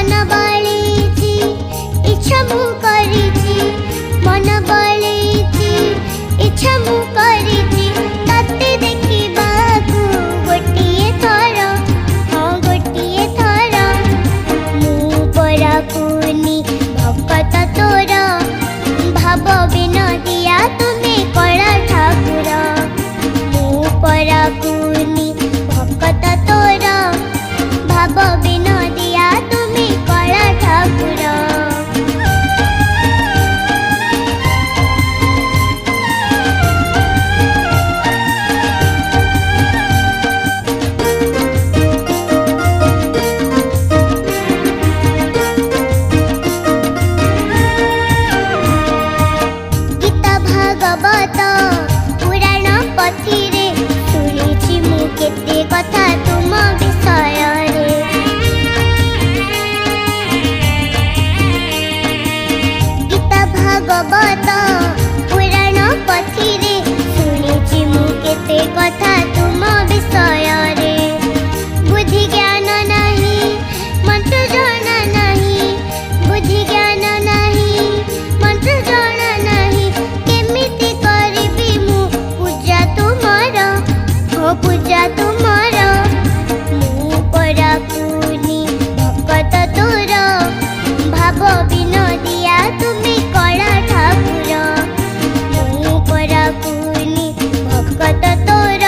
मन बळेची इच्छा मु करिची मन बळेची इच्छा मु करिची तते देखिबाकू गोटिए थर हाँ गोटिए थर मु पराकुनी भक्त तोर भाव विनोदिया तुम्हें कला ठाकुर मु पराकुनी भक्त तोर भाव विनोदिया तुम्हें कला ठाकुर गीता भागवत पुराण पथिरे शुणिछि मु केते कथा तुम विषय रे गीता भागवत पुराण पथिरे शुणिछि मु केते कथा तुम विषय रे बुद्धि ज्ञान नहीं मंत्र जाना नहीं बुद्धि ज्ञान नहीं मंत्र जाना नहीं केमिति करिबि मु पूजा तुमर हो पूजा तुमर मु पराकुनी भक्त तोर भाव विनोदिया तुम्हें कला ठाकुर मु पराकुनी भक्त तोर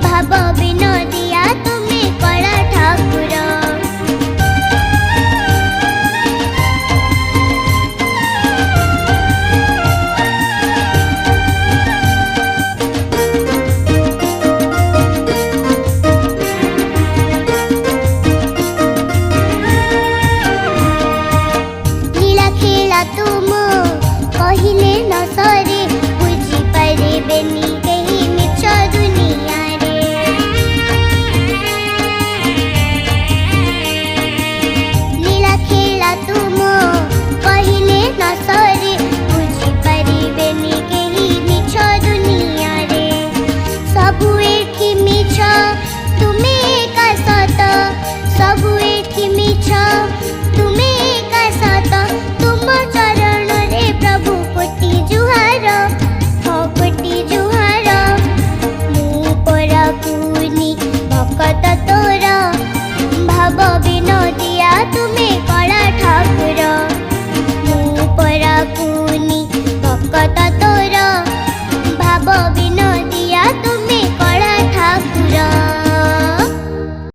भाव विनोदिया तुम्हें कला ठाकुर लीला खेला तुम कहिले न सरे बुझी पारिबेनी केही मिछ दुनिया रे लीला खेला तुम कहिले न सरे बुझी पारिबेनी केही मिछ दुनिया रे सबु एठी मिछ तुमे एका सत सबु